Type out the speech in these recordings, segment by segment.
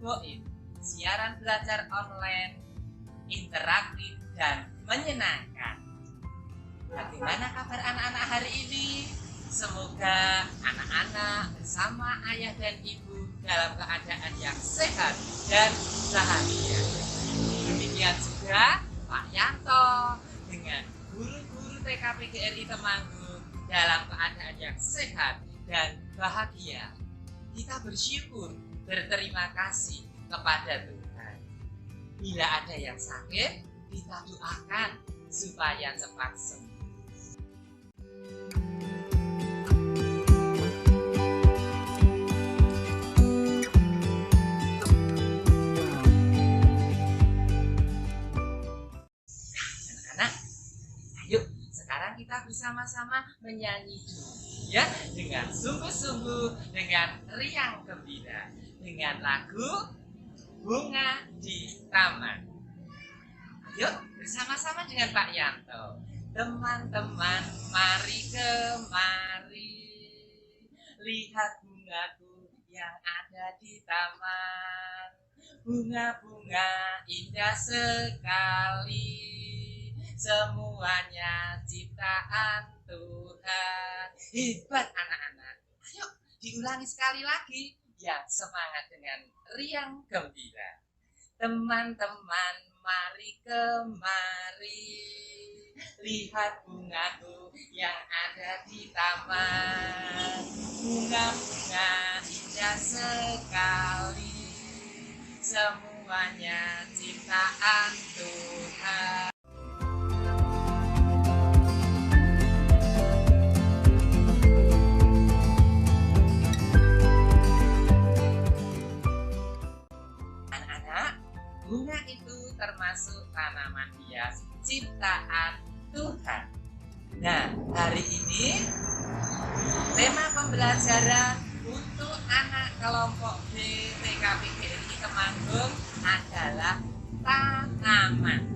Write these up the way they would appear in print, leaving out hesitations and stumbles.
Goib, siaran belajar online, interaktif dan menyenangkan. Bagaimana kabar anak-anak hari ini? Semoga anak-anak bersama ayah dan ibu dalam keadaan yang sehat dan bahagia. Demikian juga Pak Yanto dengan guru-guru TK PGRI Temanggung dalam keadaan yang sehat dan bahagia. Kita bersyukur, berterima kasih kepada Tuhan. Bila ada yang sakit, kita doakan supaya cepat sembuh. Anak-anak, ayo sekarang kita bersama-sama menyanyi ya, dengan sungguh-sungguh, dengan riang gembira, dengan lagu Bunga di Taman. Yuk bersama-sama dengan Pak Yanto. Teman-teman, mari kemari, lihat bungaku yang ada di taman. Bunga-bunga indah sekali, semuanya ciptaan Tuhan. Hebat anak-anak. Ayo diulangi sekali lagi yang semangat dengan riang gembira. Teman-teman, mari kemari, lihat bungaku yang ada di taman. Bunga-bunga indah sekali, semuanya ciptaan Tuhan. Bunga itu termasuk tanaman hias ciptaan Tuhan. Nah, hari ini tema pembelajaran untuk anak kelompok B TK PGRI Temanggung adalah tanaman.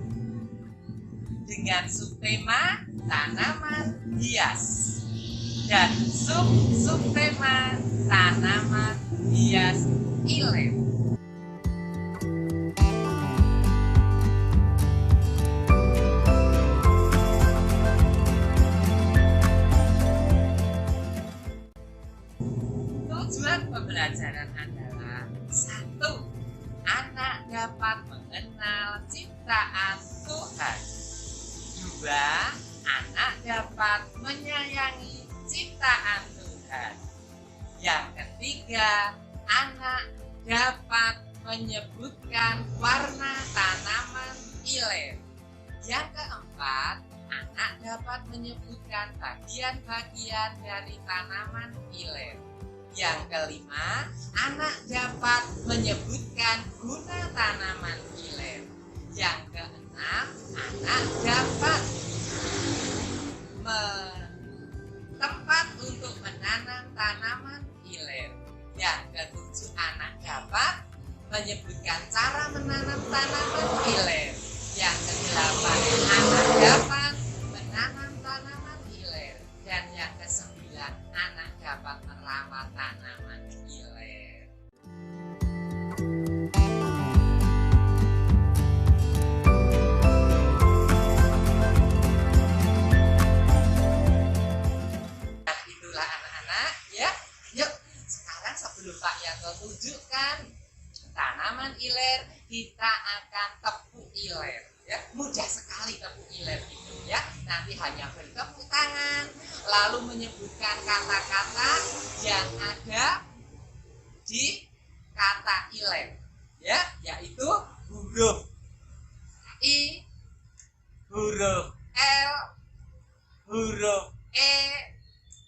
Dengan subtema tanaman hias dan subtema tanaman hias ilen. Tujuan pembelajaran adalah 1. Anak dapat mengenal ciptaan Tuhan. 2. Anak dapat menyayangi ciptaan Tuhan. Yang ketiga, anak dapat menyebutkan warna tanaman ilen. Yang keempat, anak dapat menyebutkan bagian-bagian dari tanaman ilen. Yang kelima, anak dapat menyebutkan guna tanaman ilen. Yang keenam, anak dapat tempat untuk menanam tanaman ilen. Yang ketujuh, anak dapat menyebutkan cara menanam tanaman ilen. Yang kedelapan, anak dapat menanam tanaman ilen. Dan yang kesembilan, anak dapat merawat tanaman ilen. Nah, itulah anak-anak ya. Yuk, sekarang sebelum Pak Yanto tunjukkan tanaman ilen, kita akan tepuk ilen ya. Mudah sekali tepuk ilen itu ya. Nanti hanya bertepuk tangan, lalu menyebutkan kata-kata yang ada di kata ilen ya, yaitu huruf I, huruf L, huruf E,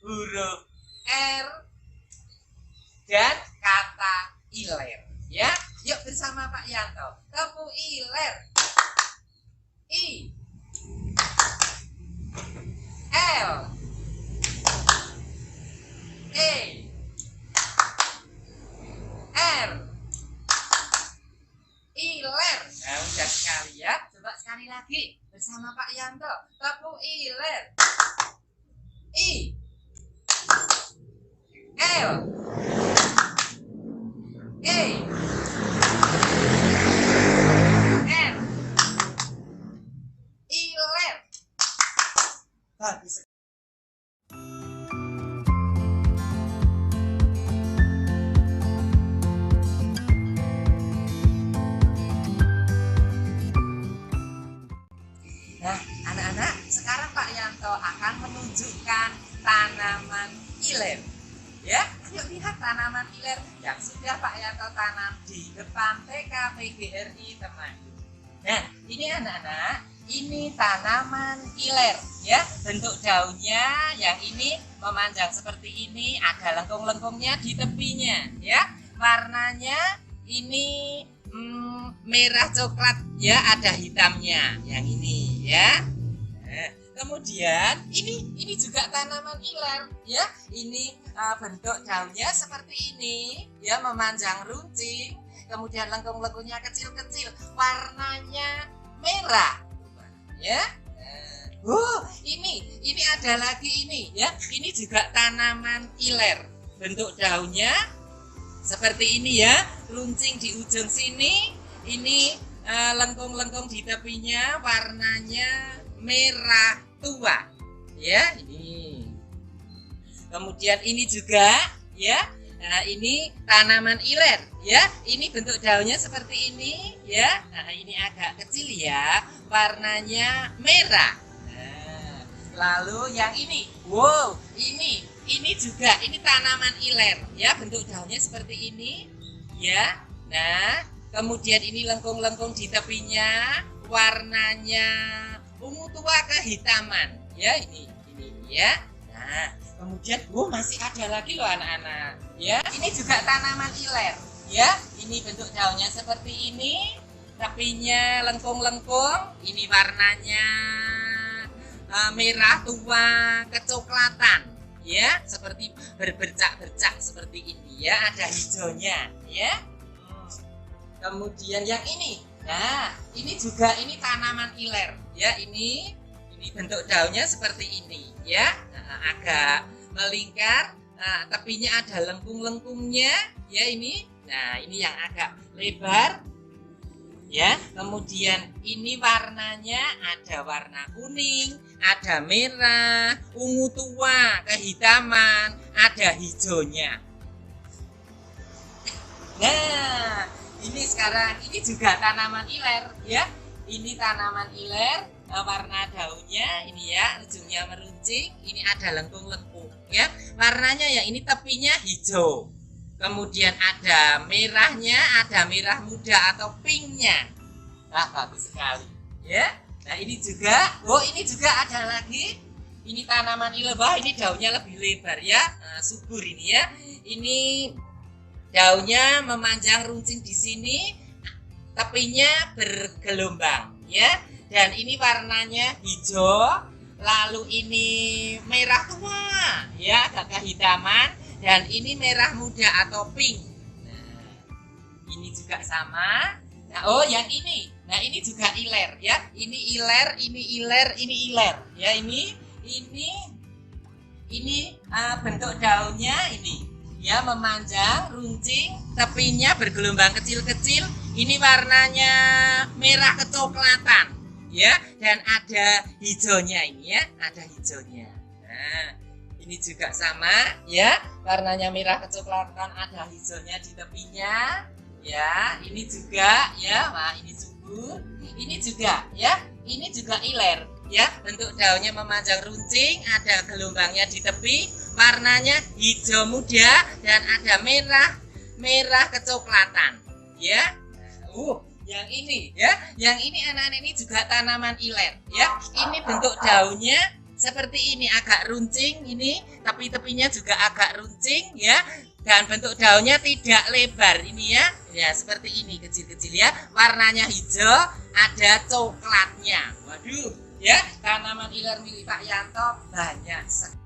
huruf R, dan kata ilen ya. Yuk bersama Pak Yanto, tepuk ilen. I, L, E, R, iler. Nah, udah sekali ya. Coba sekali lagi bersama Pak Yanto, tepuk ilen. I, L, E, Yanto akan menunjukkan tanaman iler. Ya, yuk lihat tanaman iler yang sudah Pak Yanto tanam di depan TK PGRI Temanggung. Nah, ini anak-anak, ini tanaman iler, ya. Bentuk daunnya yang ini memanjang seperti ini, ada lengkung-lengkungnya di tepinya, ya. Warnanya ini merah coklat, ya, ada hitamnya yang ini, ya. Nah, kemudian ini juga tanaman iler, ya. Ini bentuk daunnya seperti ini, ya, memanjang runcing. Kemudian lengkung-lengkungnya kecil-kecil, warnanya merah, ya. Ini ada lagi ini, ya. Ini juga tanaman iler. Bentuk daunnya seperti ini, ya. Runcing di ujung sini. Ini lengkung-lengkung di tepinya, warnanya merah tua, ya. Ini. Kemudian ini juga, ya. Nah, ini tanaman iler, ya. Ini bentuk daunnya seperti ini, ya. Nah, ini agak kecil, ya. Warnanya merah. Nah, lalu yang ini, wow, ini juga, ini tanaman iler, ya. Bentuk daunnya seperti ini, ya. Nah, kemudian ini lengkung-lengkung di tepinya, warnanya ungu tua kehitaman, ya. Ini, ya. Nah, kemudian, masih ada lagi loh anak-anak, ya. Ini juga tanaman iler, ya. Ini bentuk daunnya seperti ini, tepinya lengkung-lengkung. Ini warnanya merah tua kecoklatan, ya. Seperti berbercak-bercak seperti ini, ya. Ada hijaunya, ya. Kemudian yang ini, nah, ini juga ini tanaman iler, ya. Ini bentuk daunnya seperti ini, ya. Agak melingkar, tepinya ada lengkung-lengkungnya, ya. Ini, nah, ini yang agak lebar, ya. Kemudian ini warnanya ada warna kuning, ada merah, ungu tua, kehitaman, ada hijaunya. Nah, ini sekarang ini juga tanaman iler, ya. Ini tanaman iler. Warna daunnya ini, ya, ujungnya meruncing, ini ada lengkung-lengkung, ya. Warnanya ya ini tepinya hijau. Kemudian ada merahnya, ada merah muda atau pinknya. Nah, bagus sekali, ya. Nah, ini juga, ini juga ada lagi. Ini tanaman iler, ini daunnya lebih lebar, ya. Subur ini, ya. Ini daunnya memanjang runcing di sini, tepinya bergelombang, ya. Dan ini warnanya hijau, lalu ini merah tua, ya, agak kehitaman, dan ini merah muda atau pink. Nah, ini juga sama. Nah, yang ini, nah, ini juga iler, ya. Ini iler, ini iler, ini iler, ya. Ini bentuk daunnya ini, ya, memanjang, runcing, tepinya bergelombang kecil-kecil. Ini warnanya merah kecoklatan, ya, dan ada hijaunya ini, ya, ada hijaunya. Nah, ini juga sama, ya, warnanya merah kecoklatan, ada hijaunya di tepinya, ya. Ini juga, ya, wah, ini subur. Ini juga, ya, ini juga iler, ya. Bentuk daunnya memanjang runcing, ada gelombangnya di tepi, warnanya hijau muda dan ada merah kecoklatan, ya. Yang ini, ya, yang ini anak-anak ini juga tanaman iler, ya. Ini bentuk daunnya seperti ini, agak runcing ini, tapi tepinya juga agak runcing, ya. Dan bentuk daunnya tidak lebar ini, ya. Ya, seperti ini, kecil-kecil, ya. Warnanya hijau, ada coklatnya. Waduh, ya, tanaman iler milik Pak Yanto banyak sekali.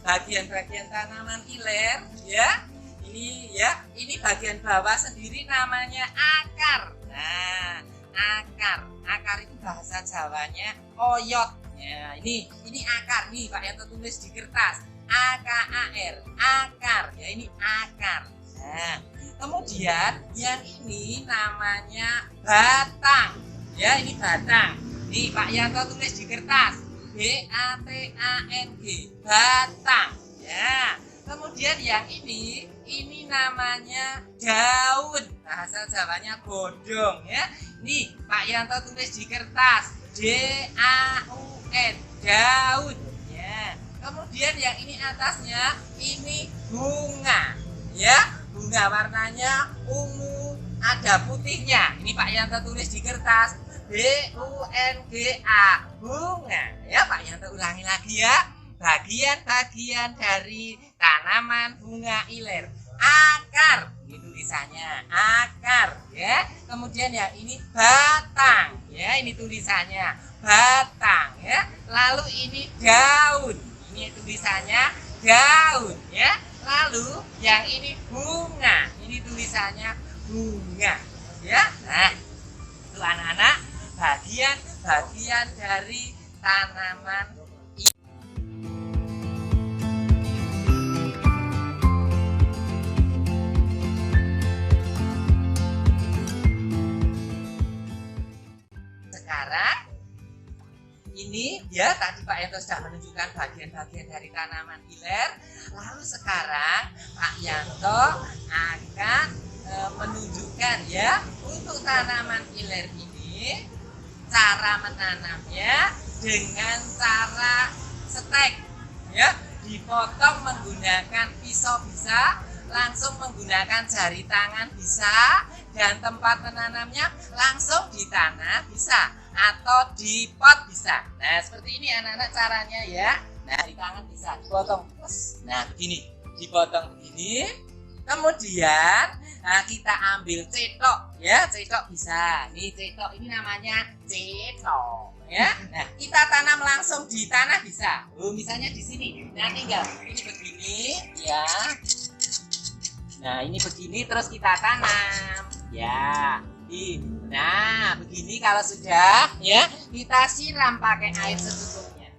Bagian-bagian tanaman iler, ya. Ini bagian bawah sendiri namanya akar. Nah, akar itu bahasa Jawanya oyot. Ya, ini akar nih, Pak Yanto tulis di kertas. AKAR, akar. Ya, ini akar. Nah, kemudian yang ini namanya batang. Ya, ini batang. Nih, Pak Yanto tulis di kertas. BATANG, batang, ya. Kemudian yang ini namanya daun. Bahasa Jawanya godong ya. Nih Pak Yanto tulis di kertas D-A-U-N, daun ya. Kemudian yang ini atasnya ini bunga ya. Bunga warnanya ungu, ada putihnya. Ini Pak Yanto tulis di kertas B-U-N-G-A, bunga ya. Pak Yanto ulangi lagi ya. Bagian-bagian dari tanaman bunga iler. Akar, ini tulisannya akar ya. Kemudian yang ini batang ya, ini tulisannya batang ya. Lalu ini daun, ini tulisannya daun ya. Lalu yang ini bunga, ini tulisannya bunga ya. Nah, itu anak-anak bagian-bagian dari tanaman. Sekarang ini ya, tadi Pak Yanto sudah menunjukkan bagian-bagian dari tanaman iler. Lalu sekarang Pak Yanto akan menunjukkan ya untuk tanaman iler ini cara menanamnya dengan cara stek ya, dipotong menggunakan pisau bisa, langsung menggunakan jari tangan bisa, dan tempat menanamnya langsung di tanah bisa atau di pot bisa. Nah seperti ini anak-anak caranya ya. Nah di tangan bisa dipotong, nah begini, dipotong begini. Kemudian kita ambil cetok ya, cetok bisa. Nih cetok ini namanya cetok ya. Nah kita tanam langsung di tanah bisa. Misalnya di sini. Nah tinggal ini begini ya. Nah ini begini terus kita tanam ya. Nah begini kalau sudah ya, kita siram pakai air secukupnya.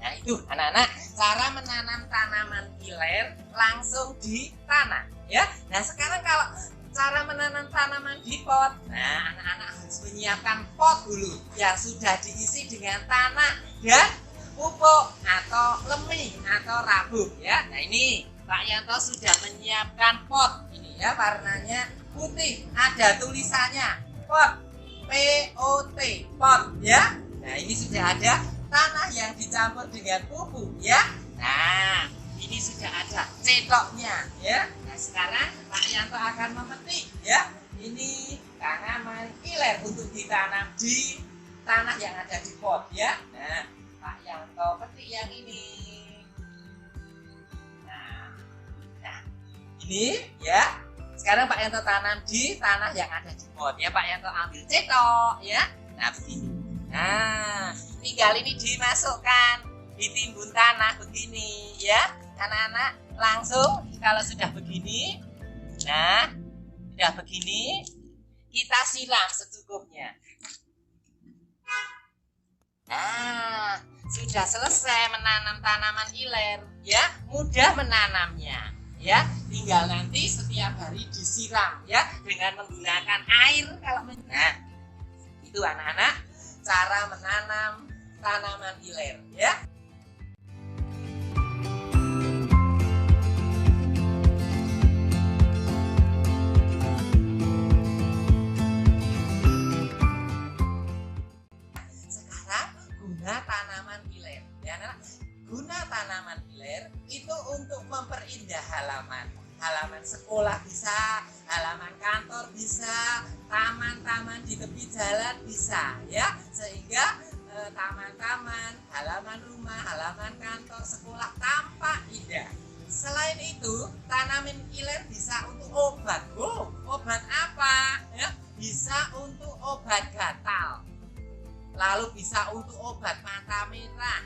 Nah itu anak-anak cara menanam tanaman iler langsung di tanah ya. Nah sekarang kalau cara menanam tanaman di pot, nah anak-anak harus menyiapkan pot dulu yang sudah diisi dengan tanah dan pupuk atau lemih atau rabuk ya. Nah ini Pak Yanto sudah menyiapkan pot ini ya, warnanya putih, ada tulisannya pot, P-O-T, pot ya. Nah ini sudah ada tanah yang dicampur dengan pupuk ya. Nah ini sudah ada cetoknya ya. Nah sekarang Pak Yanto akan memetik ya. Ini tanaman iler untuk ditanam di tanah yang ada di pot ya. Nah Pak Yanto petik yang ini. Nah ini ya. Sekarang Pak Yanto tanam di tanah yang ada di pot ya. Pak Yanto ambil cetok ya. Nah begini. Nah tinggal ini dimasukkan, ditimbun tanah begini ya. Anak-anak langsung kalau sudah begini, nah sudah begini kita siram secukupnya. Nah sudah selesai menanam tanaman iler ya, mudah menanamnya ya. Tinggal nanti setiap hari disiram ya dengan menggunakan air kalau nah itu anak-anak cara menanam tanaman iler ya. Sekarang guna tanaman iler ya anak. Guna tanaman iler itu untuk memperindah halaman. Halaman sekolah bisa, halaman kantor bisa, taman-taman di tepi jalan bisa ya. Sehingga taman-taman, halaman rumah, halaman kantor, sekolah tampak indah. Selain itu, tanaman iler bisa untuk obat. Obat apa? Ya, bisa untuk obat gatal. Lalu bisa untuk obat mata merah.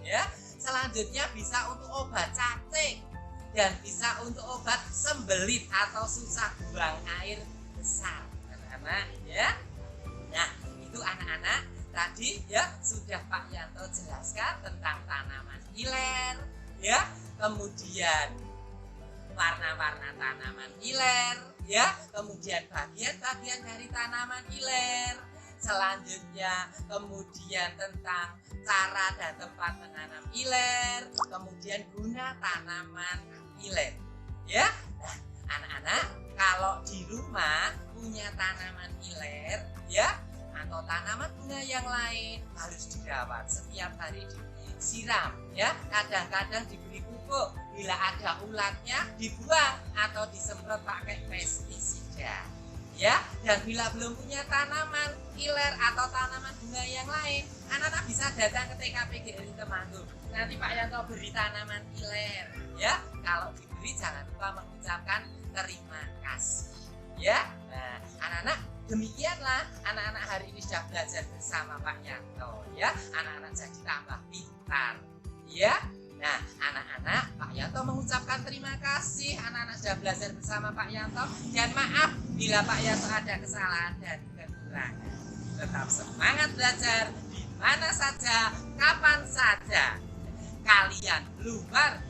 Ya, selanjutnya bisa untuk obat cacing. Dan bisa untuk obat sembelit atau susah buang air besar, anak-anak ya. Nah itu anak-anak tadi ya sudah Pak Yanto jelaskan tentang tanaman iler ya, kemudian warna-warna tanaman iler ya, kemudian bagian-bagian dari tanaman iler. selanjutnya kemudian tentang cara dan tempat menanam iler, kemudian guna tanaman iler. Ya, nah, anak-anak kalau di rumah punya tanaman iler, ya, atau tanaman bunga yang lain harus dirawat setiap hari, disiram, ya. Kadang-kadang diberi pupuk, bila ada ulatnya dibuang atau disemprot pakai pestisida. Ya, dan bila belum punya tanaman iler atau tanaman bunga yang lain, anak-anak bisa datang ke TKP GRI Temanggung. Nanti Pak Yanto beri tanaman iler, ya. Kalau diberi jangan lupa mengucapkan terima kasih, ya. Nah, anak-anak, demikianlah anak-anak hari ini sudah belajar bersama Pak Yanto, ya. Anak-anak jadi tambah pintar, ya. Nah, anak-anak, Pak Yanto mengucapkan terima kasih anak-anak sudah belajar bersama Pak Yanto, dan maaf bila Pak Yanto ada kesalahan dan kekurangan. Tetap semangat belajar di mana saja, kapan saja. Kalian luar